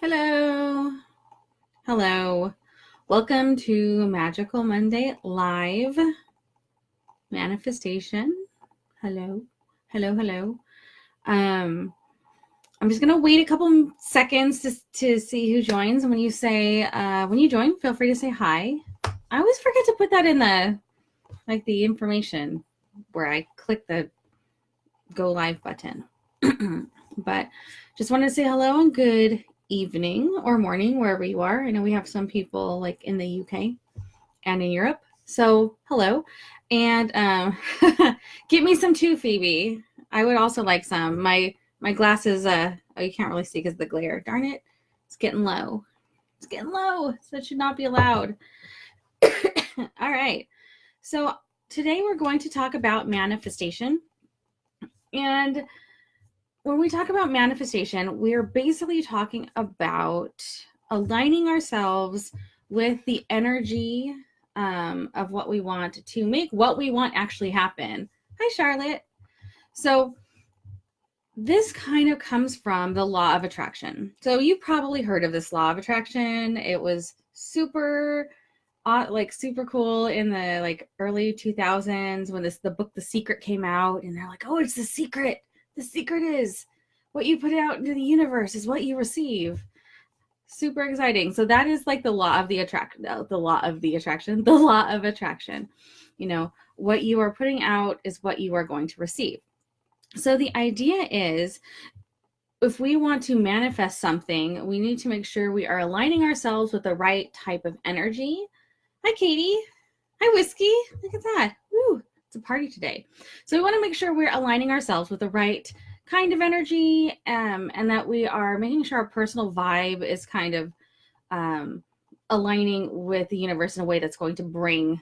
Hello. Hello. Welcome to Magical Monday Live Manifestation. Hello. Hello, hello. I'm just going to wait a couple seconds to see who joins. And when you say, when you join, feel free to say hi. I always forget to put that in the information where I click the go live button. But just wanted to say hello and good evening or morning, wherever you are. I know we have some people like in the UK and in Europe. So hello. And get me some too, Phoebe. I would also like some. My glasses, oh, you can't really see because of the glare. Darn it. It's getting low. It's getting low. So it should not be allowed. All right. So today we're going to talk about manifestation. And when we talk about manifestation, we're basically talking about aligning ourselves with the energy of what we want to make what we want actually happen. Hi, Charlotte. So this kind of comes from the law of attraction. So you've probably heard of this law of attraction. It was super cool in the early 2000s when the book The Secret came out, and they're like, oh, it's the secret. The secret is what you put out into the universe is what you receive. Super exciting. So that is like the law of attraction. You know, what you are putting out is what you are going to receive. So the idea is, if we want to manifest something, we need to make sure we are aligning ourselves with the right type of energy. Hi, Katie. Hi, Whiskey. Look at that. Woo, it's a party today. So we want to make sure we're aligning ourselves with the right kind of energy, and that we are making sure our personal vibe is kind of aligning with the universe in a way that's going to bring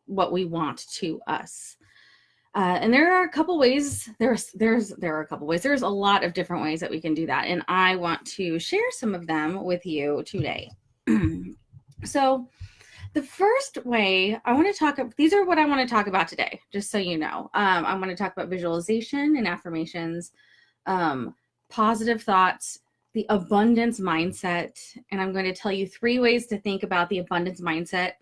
what we want to us. And there are a couple ways. There are a couple ways. There's a lot of different ways that we can do that, and I want to share some of them with you today. So the first way I want to talk about, these are what I want to talk about today, just so you know. I want to talk about visualization and affirmations, positive thoughts, the abundance mindset, and I'm going to tell you 3 ways to think about the abundance mindset,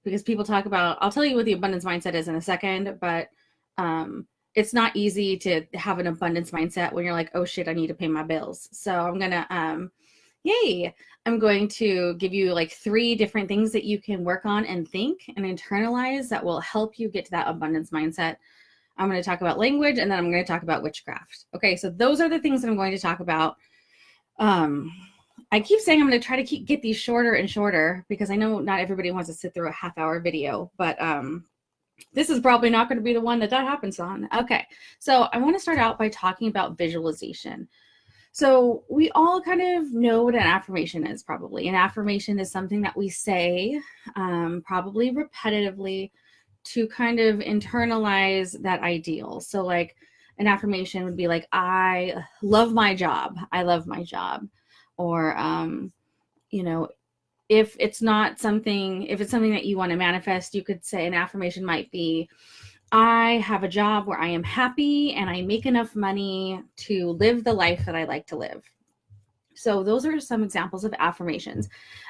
because people talk about, I'll tell you what the abundance mindset is in a second, but it's not easy to have an abundance mindset when you're like, oh shit, I need to pay my bills. So I'm going to, I'm going to give you like 3 different things that you can work on and think and internalize that will help you get to that abundance mindset. I'm going to talk about language, and then I'm going to talk about witchcraft. Okay, so those are the things that I'm going to talk about. I keep saying I'm going to try to get these shorter and shorter, because I know not everybody wants to sit through a half-hour video, but this is probably not going to be the one that happens on. Okay, so I want to start out by talking about visualization. So we all kind of know what an affirmation is, probably. An affirmation is something that we say probably repetitively to kind of internalize that ideal. So like an affirmation would be like, I love my job. I love my job. Or, you know, if it's something that you want to manifest, you could say an affirmation might be, I have a job where I am happy and I make enough money to live the life that I like to live. So those are some examples of affirmations.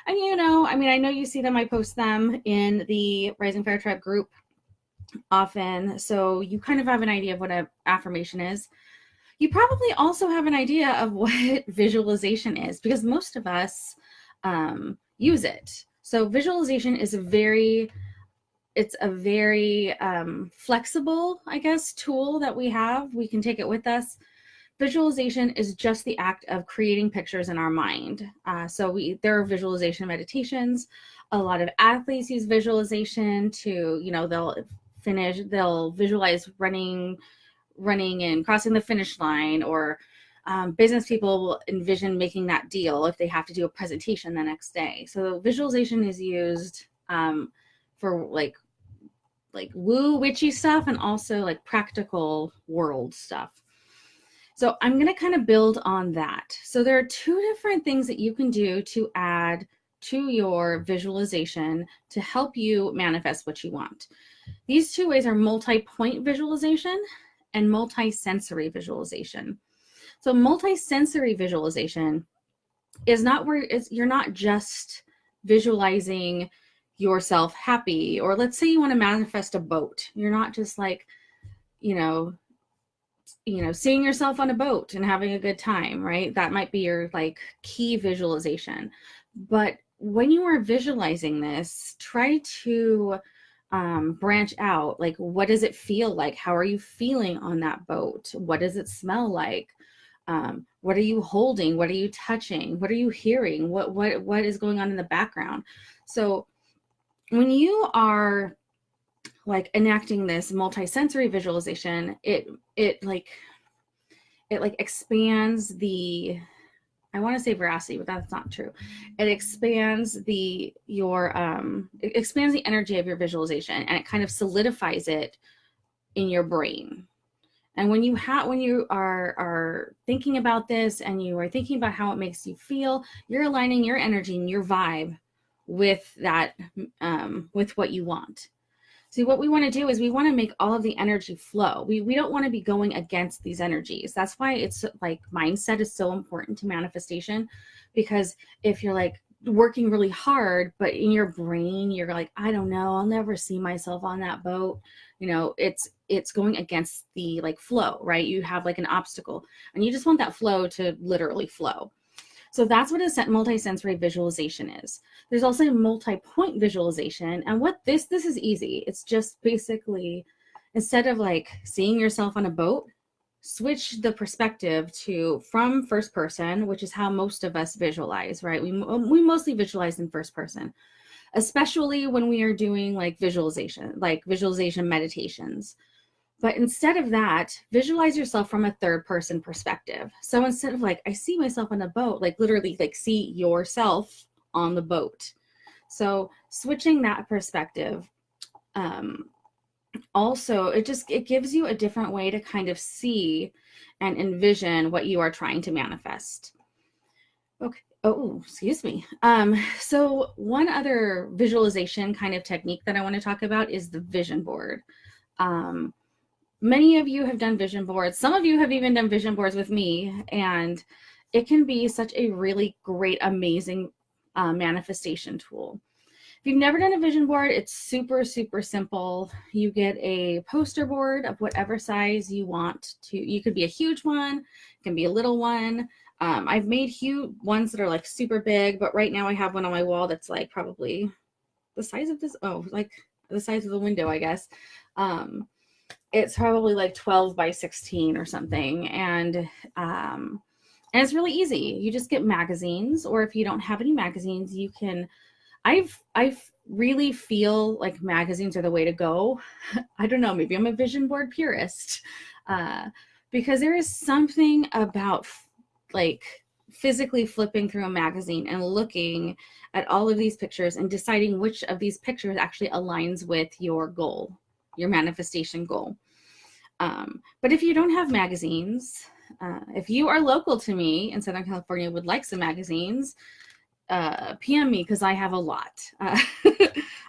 And I know you see them. I post them in the Rising Fire Tribe group often. So you kind of have an idea of what an affirmation is. You probably also have an idea of what visualization is, because most of us use it. So visualization is a very flexible, I guess, tool that we have. We can take it with us. Visualization is just the act of creating pictures in our mind. There are visualization meditations. A lot of athletes use visualization to, they'll visualize running and crossing the finish line, or business people will envision making that deal if they have to do a presentation the next day. So visualization is used for like woo witchy stuff, and also like practical world stuff. So I'm going to kind of build on that. So there are 2 different things that you can do to add to your visualization to help you manifest what you want. These 2 ways are multi-point visualization and multi-sensory visualization. So multi-sensory visualization is not where you're not just visualizing yourself happy, or let's say you want to manifest a boat. You're not just like, you know, seeing yourself on a boat and having a good time, right? That might be your like key visualization. But when you are visualizing this, try to branch out. Like, what does it feel like? How are you feeling on that boat? What does it smell like? What are you holding? What are you touching? What are you hearing? What is going on in the background? So when you are like enacting this multisensory visualization, it expands the, I want to say veracity, but that's not true. It expands it expands the energy of your visualization, and it kind of solidifies it in your brain. And when you are thinking about this, and you are thinking about how it makes you feel, you're aligning your energy and your vibe with that, with what you want. See, what we want to do is we want to make all of the energy flow. We don't want to be going against these energies. That's why it's like mindset is so important to manifestation, because if you're like working really hard, but in your brain, you're like, I don't know, I'll never see myself on that boat. It's going against the like flow, right? You have like an obstacle, and you just want that flow to literally flow. So that's what a multisensory visualization is. There's also a multi-point visualization. And what this is easy. It's just basically, instead of like seeing yourself on a boat, switch the perspective from first person, which is how most of us visualize, right? We mostly visualize in first person, especially when we are doing like visualization meditations. But instead of that, visualize yourself from a third person perspective. So instead of like, I see myself on a boat, like literally like see yourself on the boat. So switching that perspective, also, it gives you a different way to kind of see and envision what you are trying to manifest. Okay. Oh, excuse me. So one other visualization kind of technique that I want to talk about is the vision board. Many of you have done vision boards. Some of you have even done vision boards with me, and it can be such a really great, amazing manifestation tool. If you've never done a vision board, it's super, super simple. You get a poster board of whatever size you want to. You could be a huge one, it can be a little one. I've made huge ones that are like super big, but right now I have one on my wall that's like probably the size of this, like the size of the window, I guess. It's probably like 12 by 16 or something. And it's really easy. You just get magazines, or if you don't have any magazines, you can, I really feel like magazines are the way to go. I don't know, maybe I'm a vision board purist, because there is something about like physically flipping through a magazine and looking at all of these pictures and deciding which of these pictures actually aligns with your goal, your manifestation goal. But if you don't have magazines, if you are local to me in Southern California, would like some magazines, PM me, because I have a lot.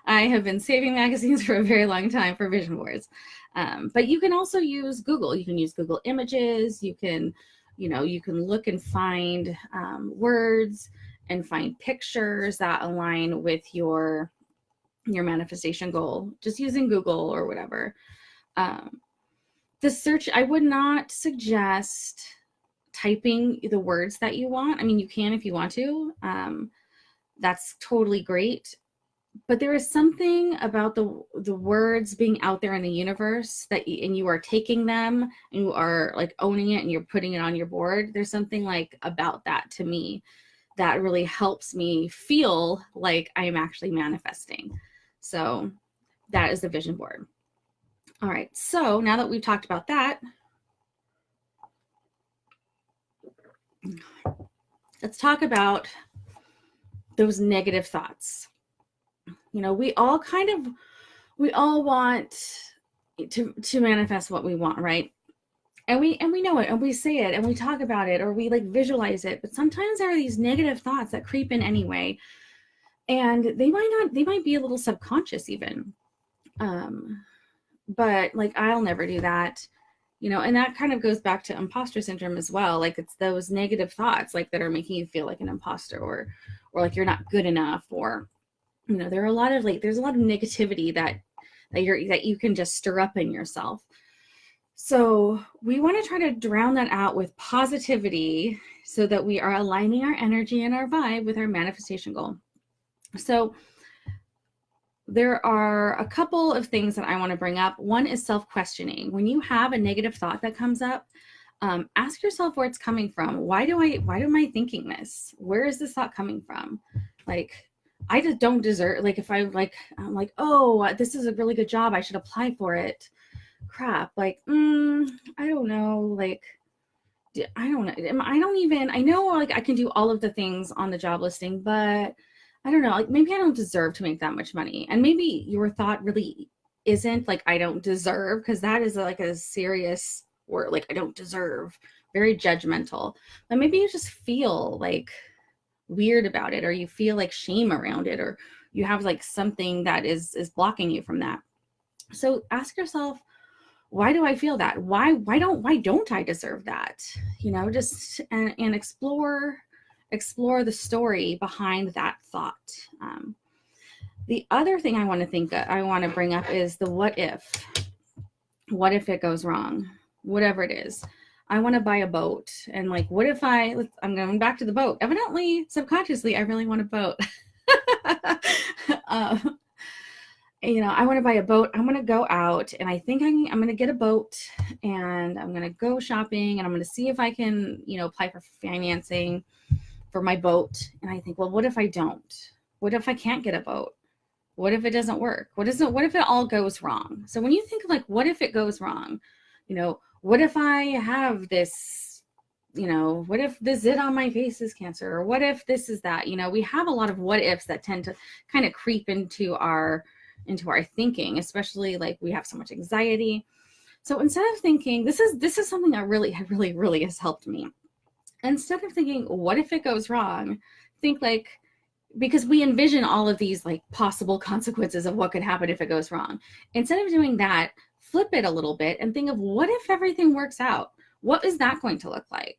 I have been saving magazines for a very long time for vision boards. But you can also use Google. You can use Google Images. You can look and find words and find pictures that align with your manifestation goal, just using Google or whatever. The search, I would not suggest typing the words that you want. I mean, you can if you want to. That's totally great. But there is something about the words being out there in the universe and you are taking them and you are like owning it and you're putting it on your board. There's something like about that to me that really helps me feel like I am actually manifesting. So that is the vision board. All right, so now that we've talked about that, let's talk about those negative thoughts. We all want to manifest what we want, right? And we know it, and we say it, and we talk about it, or we like visualize it. But sometimes there are these negative thoughts that creep in anyway, and they might be a little subconscious even. But like, I'll never do that. You know, and that kind of goes back to imposter syndrome as well. Like it's those negative thoughts like that are making you feel like an imposter, or like you're not good enough, or you know, there's a lot of negativity that you can just stir up in yourself. So we want to try to drown that out with positivity so that we are aligning our energy and our vibe with our manifestation goal. So there are a couple of things that I want to bring up. One is self-questioning. When you have a negative thought that comes up, ask yourself where it's coming from. Why am I thinking this? Where is this thought coming from? Like, I just don't deserve, like, if I'm like, oh, this is a really good job, I should apply for it. Crap. Like, I don't know. Like, I don't know. I know like I can do all of the things on the job listing, but I don't know, like maybe I don't deserve to make that much money. And maybe your thought really isn't like, I don't deserve, because that is like a serious word, like I don't deserve, very judgmental. But maybe you just feel like weird about it, or you feel like shame around it, or you have like something that is blocking you from that. So ask yourself, why do I feel that? Why don't I deserve that? You know, just and explore the story behind that thought. The other thing I want to bring up is the what if. What if it goes wrong? Whatever it is. I want to buy a boat, and like, what if I'm going back to the boat. Evidently, subconsciously, I really want a boat. You know, I want to buy a boat. I'm going to go out, and I think I'm going to get a boat, and I'm going to go shopping, and I'm going to see if I can, you know, apply for financing for my boat. And I think, well, what if I don't? What if I can't get a boat? What if it doesn't work? What if it all goes wrong? So when you think of like, what if it goes wrong? You know, what if I have this, you know, what if the zit on my face is cancer? Or what if this is that? You know, we have a lot of what ifs that tend to kind of creep into our thinking, especially like we have so much anxiety. So instead of thinking, this is something that really has helped me. Instead of thinking, what if it goes wrong? Think like, because we envision all of these like possible consequences of what could happen if it goes wrong. Instead of doing that, flip it a little bit and think of, what if everything works out? What is that going to look like?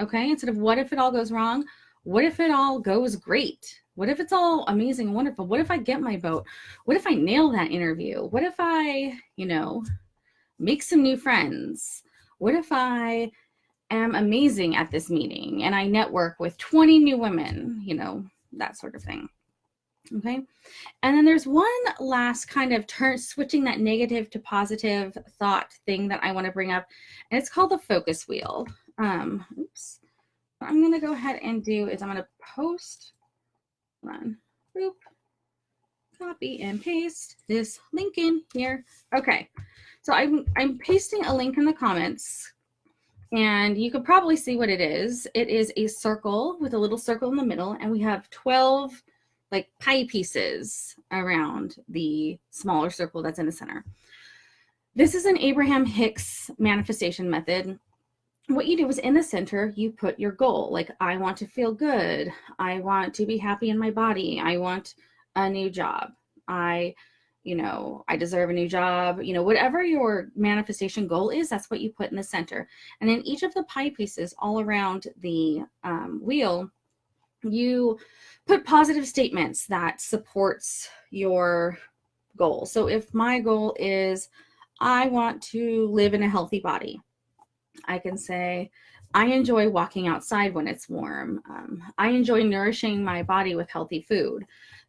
Okay, instead of what if it all goes wrong, what if it all goes great? What if it's all amazing and wonderful? What if I get my boat? What if I nail that interview? What if I, you know, make some new friends? What if I am amazing at this meeting and I network with 20 new women, you know, that sort of thing. Okay. And then there's one last kind of switching that negative to positive thought thing that I want to bring up, and it's called the focus wheel. Oops. What I'm going to go ahead and do is I'm going to post, copy and paste this link in here. Okay. So I'm pasting a link in the comments, and you could probably see what it is. It is a circle with a little circle in the middle, and we have 12 like pie pieces around the smaller circle that's in the center. This is an Abraham Hicks manifestation method. What you do is in the center, you put your goal. Like, I want to feel good. I want to be happy in my body. I want a new job. I deserve a new job. You know, whatever your manifestation goal is, that's what you put in the center. And in each of the pie pieces all around the wheel, you put positive statements that supports your goal. So if my goal is, I want to live in a healthy body, I can say, I enjoy walking outside when it's warm. I enjoy nourishing my body with healthy food.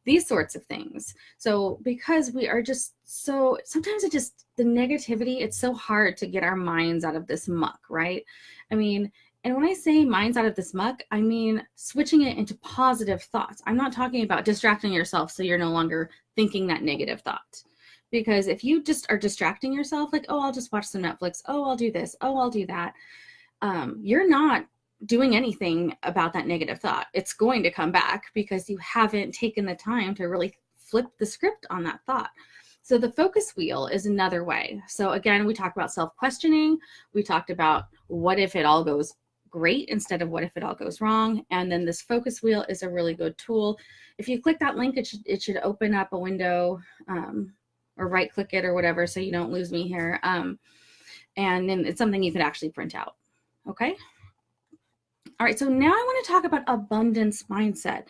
These sorts of things. So because we are just so, sometimes the negativity, it's so hard to get our minds out of this muck, right? I mean, and when I say minds out of this muck, I mean switching it into positive thoughts. I'm not talking about distracting yourself so you're no longer thinking that negative thought. Because if you just are distracting yourself, like, oh, I'll just watch some Netflix. Oh, I'll do this. Oh, I'll do that. You're not doing anything about that negative thought. It's going to come back because you haven't taken the time to really flip the script on that thought. So the focus wheel is another way. So again, we talked about self-questioning. We talked about what if it all goes great instead of what if it all goes wrong. And then this focus wheel is a really good tool. If you click that link, it should open up a window, or right click it or whatever, so you don't lose me here. And then it's something you could actually print out. Okay. All right. So now I want to talk about abundance mindset.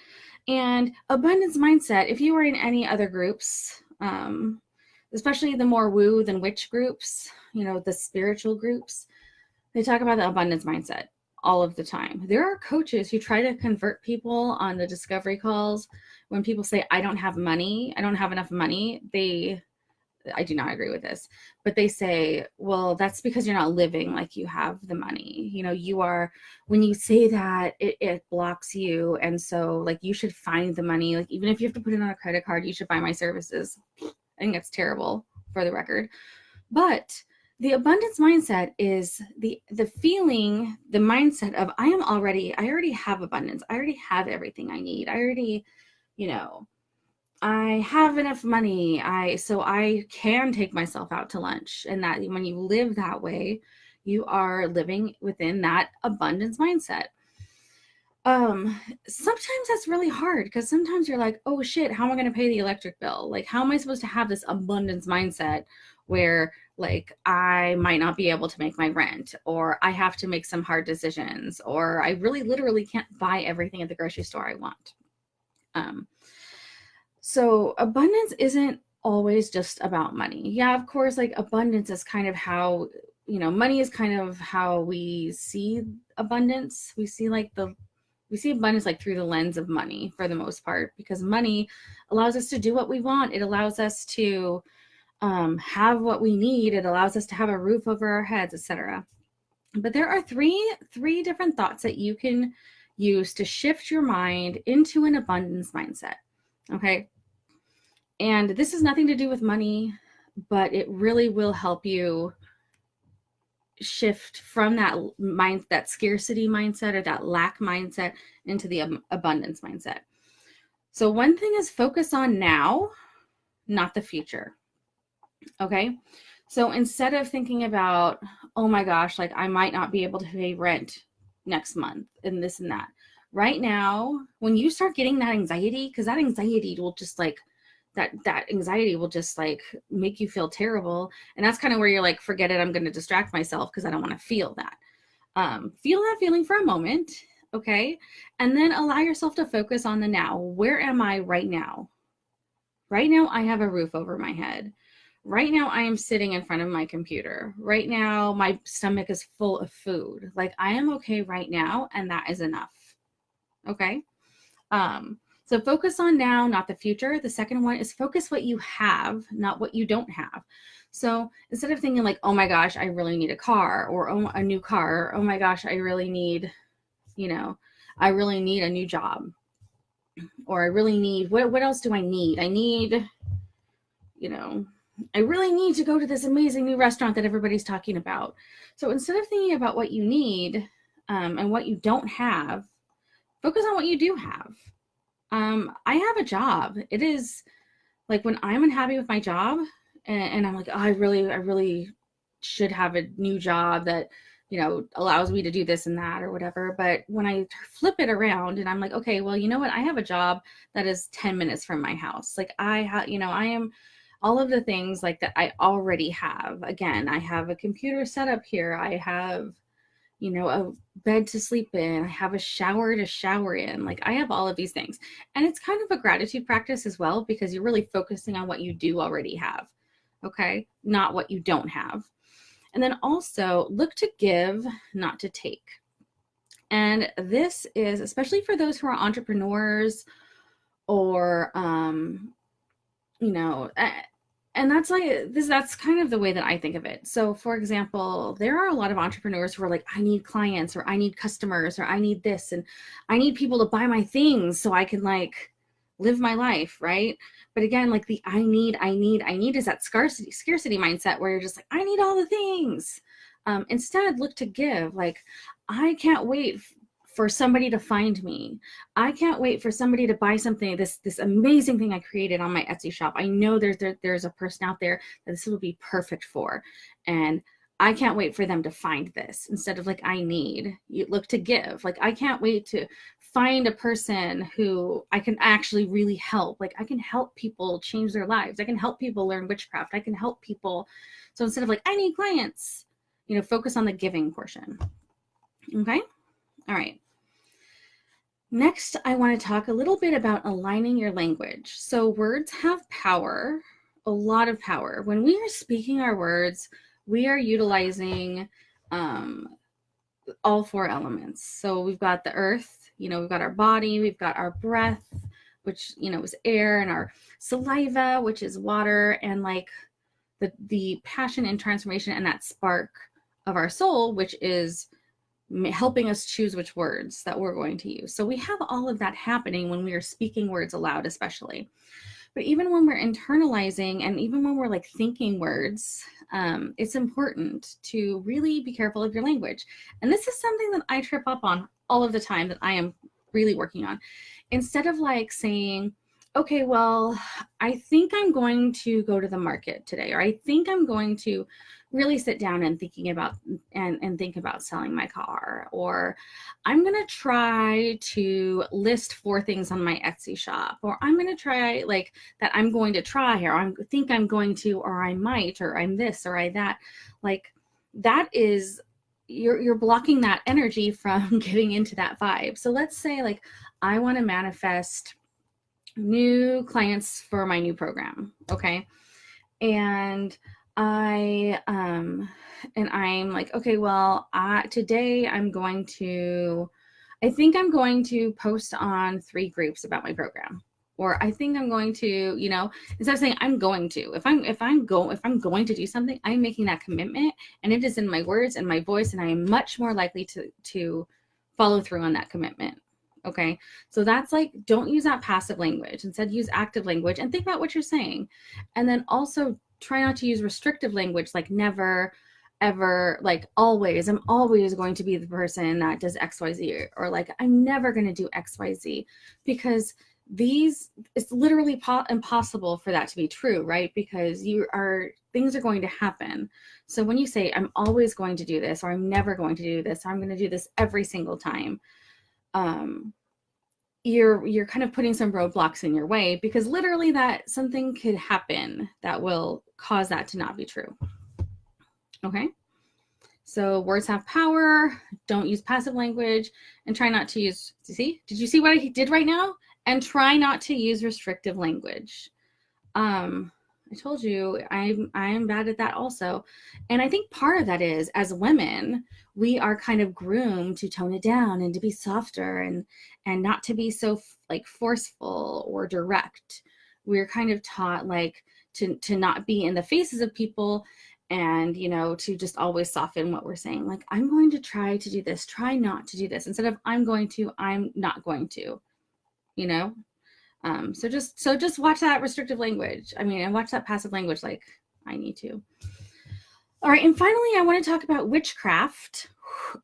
And abundance mindset, if you were in any other groups, especially the more woo than witch groups, the spiritual groups, they talk about the abundance mindset all of the time. There are coaches who try to convert people on the discovery calls. When people say, I don't have money, I don't have enough money, I do not agree with this, but they say, well, that's because you're not living like you have the money. When you say that, it blocks you. And so like, you should find the money. Like, even if you have to put it on a credit card, you should buy my services. I think that's terrible, for the record. But the abundance mindset is the feeling, the mindset of I already have abundance. I already have everything I need. I already, I have enough money. So I can take myself out to lunch. And that when you live that way, you are living within that abundance mindset. Sometimes that's really hard, because sometimes you're like, oh shit, how am I going to pay the electric bill? Like, how am I supposed to have this abundance mindset where like I might not be able to make my rent, or I have to make some hard decisions, or I really literally can't buy everything at the grocery store I want. So abundance isn't always just about money. Yeah, of course, like abundance is kind of how, money is kind of how we see abundance. We see abundance like through the lens of money for the most part, because money allows us to do what we want. It allows us to have what we need. It allows us to have a roof over our heads, etc. But there are three different thoughts that you can use to shift your mind into an abundance mindset. Okay. And this has nothing to do with money, but it really will help you shift from that scarcity mindset or that lack mindset into the abundance mindset. So one thing is focus on now, not the future. Okay. So instead of thinking about, oh my gosh, like I might not be able to pay rent next month and this and that. Right now, when you start getting that anxiety, because that anxiety will just like, that anxiety will just like make you feel terrible. And that's kind of where you're like, forget it, I'm going to distract myself because I don't want to feel that. Feel that feeling for a moment, okay? And then allow yourself to focus on the now. Where am I right now? Right now, I have a roof over my head. Right now, I am sitting in front of my computer. Right now, my stomach is full of food. Like, I am okay right now, and that is enough, okay? So focus on now, not the future. The second one is focus what you have, not what you don't have. So instead of thinking like, oh my gosh, I really need a car, or oh, a new car, or oh my gosh, I really need, I really need a new job, or I really need, what else do I need? I need, I really need to go to this amazing new restaurant that everybody's talking about. So instead of thinking about what you need and what you don't have, focus on what you do have. I have a job. It is like when I'm unhappy with my job and I'm like, oh, I really should have a new job that, allows me to do this and that or whatever. But when I flip it around and I'm like, okay, well, you know what? I have a job that is 10 minutes from my house. Like I am all of the things like that I already have. Again, I have a computer set up here. I have, a bed to sleep in. I have a shower to shower in. Like I have all of these things. And it's kind of a gratitude practice as well, because you're really focusing on what you do already have. Okay. Not what you don't have. And then also look to give, not to take. And this is especially for those who are entrepreneurs or, and that's like this, that's kind of the way that I think of it. So for example, there are a lot of entrepreneurs who are like, I need clients, or I need customers, or I need this, and I need people to buy my things so I can like live my life, right? But again, like the I need is that scarcity mindset where you're just like, I need all the things. Instead, look to give. Like, I can't wait for somebody to find me. I can't wait for somebody to buy something, this amazing thing I created on my Etsy shop. I know there's a person out there that this will be perfect for. And I can't wait for them to find this. Instead of like, I need, you look to give. Like, I can't wait to find a person who I can actually really help. Like, I can help people change their lives. I can help people learn witchcraft. I can help people. So instead of like, I need clients, focus on the giving portion. Okay. All right. Next, I want to talk a little bit about aligning your language. So words have power, a lot of power. When we are speaking our words, we are utilizing all four elements. So we've got the earth, we've got our body, we've got our breath, which, is air, and our saliva, which is water, and like the passion and transformation and that spark of our soul, which is helping us choose which words that we're going to use. So we have all of that happening when we are speaking words aloud, especially. But even when we're internalizing and even when we're like thinking words, it's important to really be careful of your language. And this is something that I trip up on all of the time, that I am really working on. Instead of like saying, okay, well, I think I'm going to go to the market today, or I think I'm going to really sit down and think about selling my car, or I'm going to try to list 4 things on my Etsy shop, or I'm going to try like that, I'm going to try, or I think I'm going to, or I might, or I'm this, or I that. Like that is, you're blocking that energy from getting into that vibe. So let's say like I want to manifest new clients for my new program. Okay. And I'm like, okay, well, today I think I'm going to post on 3 groups about my program. Or I think I'm going to, instead of saying I'm going to, if I'm going to do something, I'm making that commitment, and it is in my words and my voice, and I am much more likely to follow through on that commitment. Okay. So that's like, don't use that passive language. Instead, use active language and think about what you're saying. And then also try not to use restrictive language, like never, ever, like always, I'm always going to be the person that does XYZ, or like, I'm never going to do XYZ, because it's literally impossible for that to be true, right? Because things are going to happen. So when you say, I'm always going to do this, or I'm never going to do this, or I'm going to do this every single time, you're kind of putting some roadblocks in your way, because literally that something could happen that will cause that to not be true. Okay. So words have power. Don't use passive language, and try not to use, did you see what I did right now? And try not to use restrictive language. I told you I am bad at that also. And I think part of that is, as women, we are kind of groomed to tone it down and to be softer and not to be so like forceful or direct. We're kind of taught like to not be in the faces of people, and to just always soften what we're saying. Like, I'm going to try to do this, try not to do this, instead of I'm going to, I'm not going to, so just watch that restrictive language. And watch that passive language like I need to. All right. And finally, I want to talk about witchcraft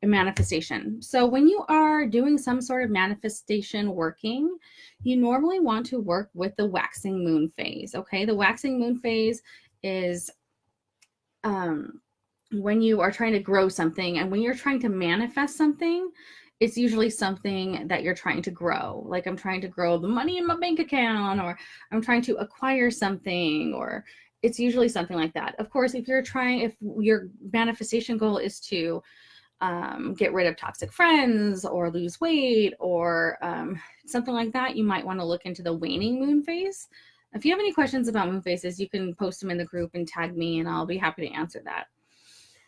and manifestation. So when you are doing some sort of manifestation working, you normally want to work with the waxing moon phase. Okay. The waxing moon phase is when you are trying to grow something, and when you're trying to manifest something, it's usually something that you're trying to grow. Like, I'm trying to grow the money in my bank account, or I'm trying to acquire something, or it's usually something like that. Of course, if your manifestation goal is to get rid of toxic friends or lose weight or something like that, you might want to look into the waning moon phase. If you have any questions about moon phases, you can post them in the group and tag me, and I'll be happy to answer that.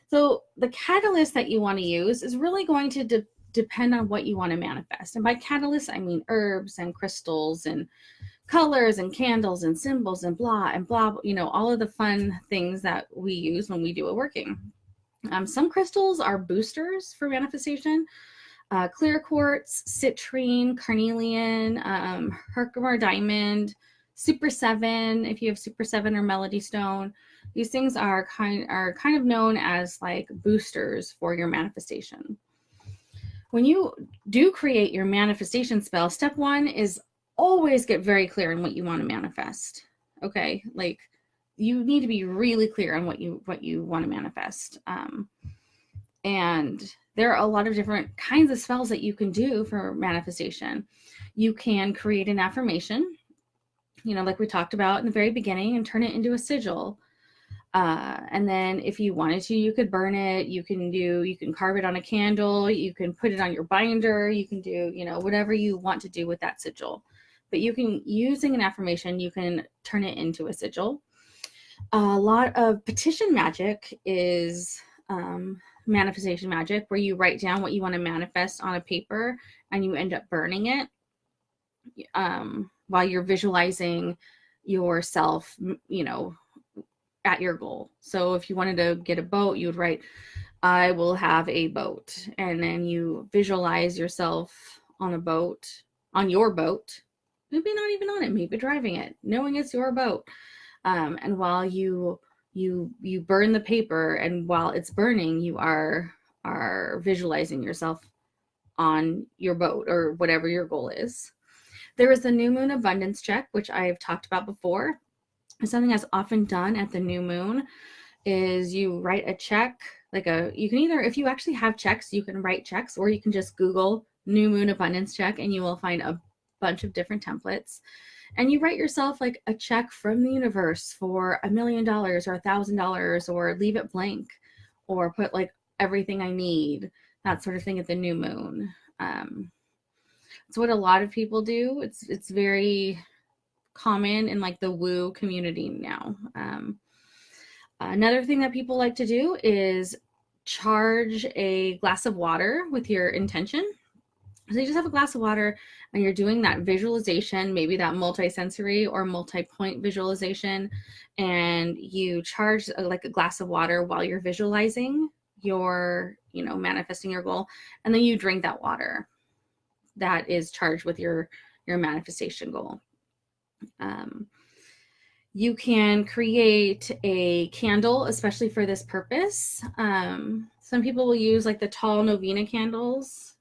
So the catalyst that you want to use is really going to depend on what you want to manifest. And by catalyst, I mean herbs and crystals and colors and candles and symbols and blah, all of the fun things that we use when we do a working. Some crystals are boosters for manifestation. Clear quartz, citrine, carnelian, Herkimer diamond, Super 7, if you have Super 7 or Melody Stone. These things are kind of known as like boosters for your manifestation. When you do create your manifestation spell, step 1 is always get very clear on what you want to manifest. Okay, like you need to be really clear on what you want to manifest. And there are a lot of different kinds of spells that you can do for manifestation. You can create an affirmation, like we talked about in the very beginning, and turn it into a sigil. And then if you wanted to, you could burn it. You can carve it on a candle. You can put it on your binder. You can do, whatever you want to do with that sigil. But using an affirmation, you can turn it into a sigil. A lot of petition magic is manifestation magic, where you write down what you want to manifest on a paper and you end up burning it while you're visualizing yourself, at your goal. So if you wanted to get a boat, you would write, I will have a boat. And then you visualize yourself on a boat, on your boat, maybe not even on it, maybe driving it, knowing it's your boat. And while you burn the paper, and while it's burning, you are visualizing yourself on your boat or whatever your goal is. There is the new moon abundance check, which I've talked about before. Something that's often done at the new moon is you write a check, you can either, if you actually have checks, you can write checks, or you can just Google new moon abundance check and you will find a bunch of different templates. And you write yourself like a check from the universe for $1 million or $1,000, or leave it blank, or put like everything I need, that sort of thing at the new moon. It's what a lot of people do. It's very common in like the woo community now. Another thing that people like to do is charge a glass of water with your intention. So you just have a glass of water and you're doing that visualization, maybe that multi-sensory or multi-point visualization, and you charge like a glass of water while you're visualizing your, manifesting your goal, and then you drink that water that is charged with your manifestation goal. You can create a candle, especially for this purpose. Some people will use like the tall novena candles.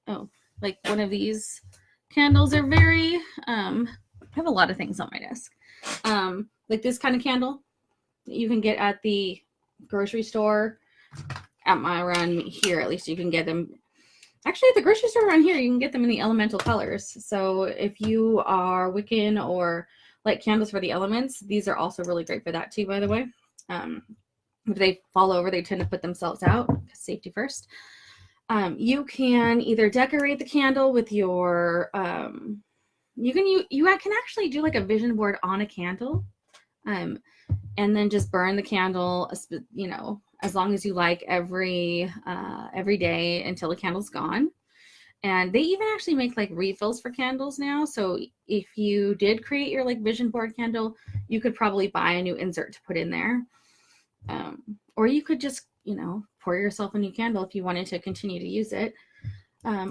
Oh, like one of these candles are very, I have a lot of things on my desk. Like this kind of candle that you can get at the grocery store. Around here, at least you can get them. Actually, at the grocery store around here, you can get them in the elemental colors. So if you are Wiccan or like candles for the elements, these are also really great for that too, by the way. If they fall over, they tend to put themselves out, safety first. You can either decorate the candle with your, you can actually do like a vision board on a candle, and then just burn the candle, as long as you like, every day until the candle's gone. And they even actually make like refills for candles now. So if you did create your like vision board candle, you could probably buy a new insert to put in there. Or you could just, pour yourself a new candle if you wanted to continue to use it.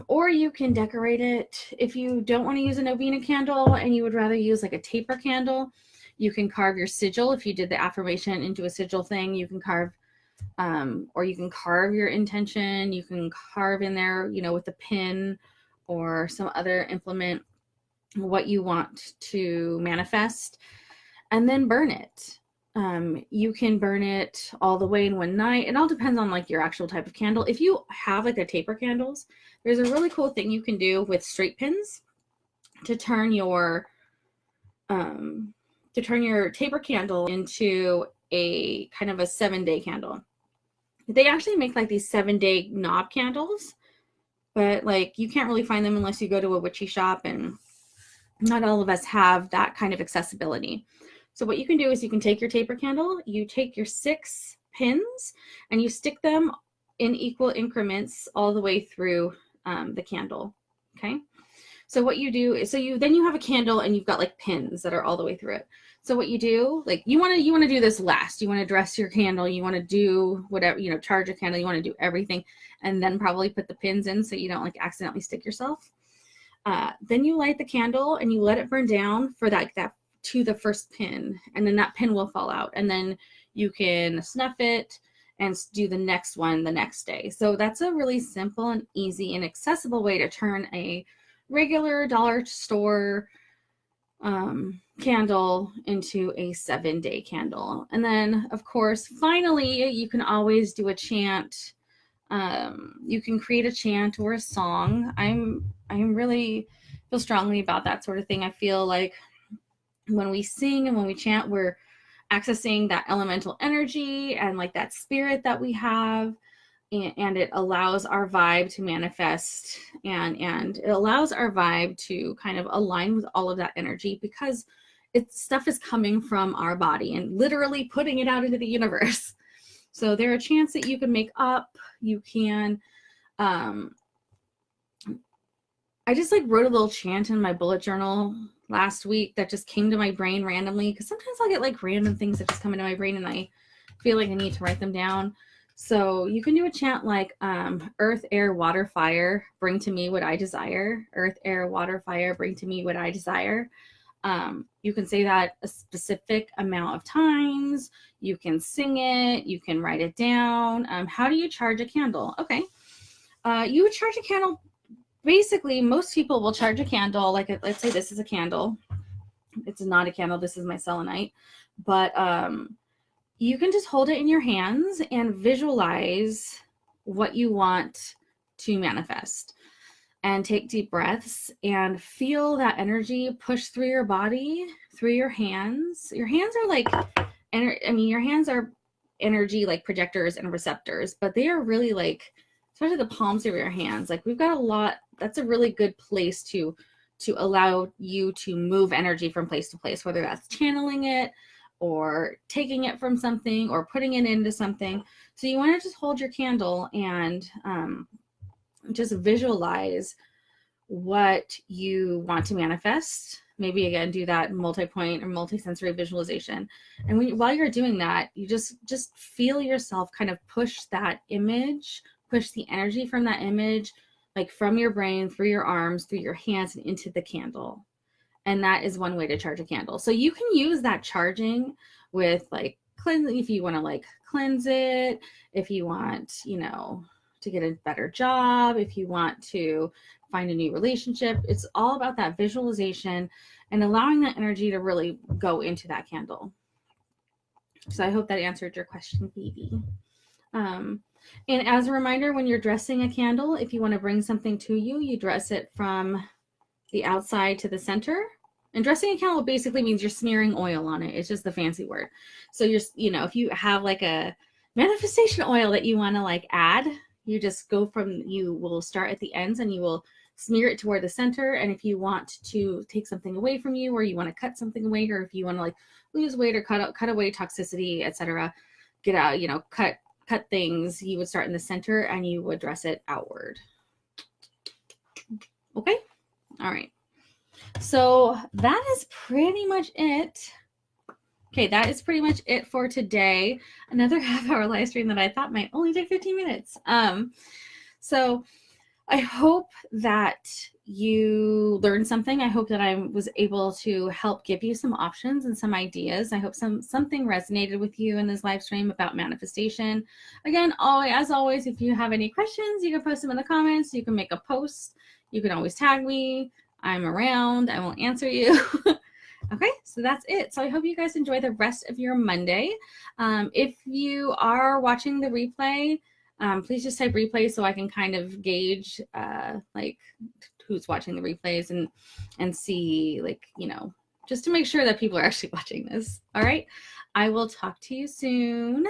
Or you can decorate it. If you don't want to use a novena candle and you would rather use like a taper candle, you can carve your sigil. If you did the affirmation into a sigil thing, you can carve, or you can carve your intention. You can carve in there, with a pin or some other implement, what you want to manifest, and then burn it. You can burn it all the way in one night. It all depends on like your actual type of candle. If you have like the taper candles, there's a really cool thing you can do with straight pins to turn your taper candle into a kind of a 7-day candle. They actually make like these 7-day knob candles, but like you can't really find them unless you go to a witchy shop, and not all of us have that kind of accessibility. So what you can do is you can take your taper candle, you take your 6 pins, and you stick them in equal increments all the way through the candle. Okay. So what you do is, then you have a candle and you've got like pins that are all the way through it. So what you do, like you want to do this last. You want to dress your candle. You want to do whatever, charge your candle. You want to do everything, and then probably put the pins in so you don't like accidentally stick yourself. Then you light the candle and you let it burn down for that to the first pin, and then that pin will fall out, and then you can snuff it and do the next one the next day. So that's a really simple and easy and accessible way to turn a regular dollar store candle into a 7-day candle. And then of course, finally, you can always do a chant. You can create a chant or a song. I'm really feel strongly about that sort of thing. I feel like when we sing and when we chant, we're accessing that elemental energy and like that spirit that we have. And it allows our vibe to manifest, and it allows our vibe to kind of align with all of that energy, because stuff is coming from our body and literally putting it out into the universe. So there are chances that you can make up, you can, I just like wrote a little chant in my bullet journal last week that just came to my brain randomly, because sometimes I'll get like random things that just come into my brain and I feel like I need to write them down. So you can do a chant like earth, air, water, fire, bring to me what I desire. Earth, air, water, fire, bring to me what I desire. You can say that a specific amount of times. You can sing it. You can write it down. How do you charge a candle? Okay. You would charge a candle. Basically, most people will charge a candle. Like, let's say this is a candle. It's not a candle. This is my selenite. But you can just hold it in your hands and visualize what you want to manifest, and take deep breaths and feel that energy push through your body, through your hands. Your hands are like, your hands are energy like projectors and receptors, but they are really like, especially the palms of your hands, like we've got a lot. That's a really good place to allow you to move energy from place to place, whether that's channeling it or taking it from something or putting it into something. So you want to just hold your candle and just visualize what you want to manifest. Maybe again, do that multi-point or multi-sensory visualization. And while you're doing that, you just feel yourself kind of push that image, push the energy from that image, like from your brain, through your arms, through your hands, and into the candle. And that is one way to charge a candle. So you can use that charging with like cleansing, if you want to like cleanse it, if you want, to get a better job, if you want to find a new relationship. It's all about that visualization and allowing that energy to really go into that candle. So I hope that answered your question, Phoebe. And as a reminder, when you're dressing a candle, if you want to bring something to you, you dress it from the outside to the center. And dressing a candle basically means you're smearing oil on it. It's just the fancy word. So if you have like a manifestation oil that you want to like add, you will start at the ends and you will smear it toward the center. And if you want to take something away from you, or you want to cut something away, or if you want to like lose weight or cut away toxicity, etc., get out, cut things, you would start in the center and you would dress it outward. Okay. All right. So that is pretty much it. Okay, that is pretty much it for today. Another half-hour live stream that I thought might only take 15 minutes. So I hope that you learned something. I hope that I was able to help give you some options and some ideas. I hope something resonated with you in this live stream about manifestation. Again, as always, if you have any questions, you can post them in the comments. You can make a post. You can always tag me. I'm around. I will answer you. Okay, so that's it. So I hope you guys enjoy the rest of your Monday. If you are watching the replay, please just type replay so I can kind of gauge like who's watching the replays and see, like, just to make sure that people are actually watching this. All right, I will talk to you soon.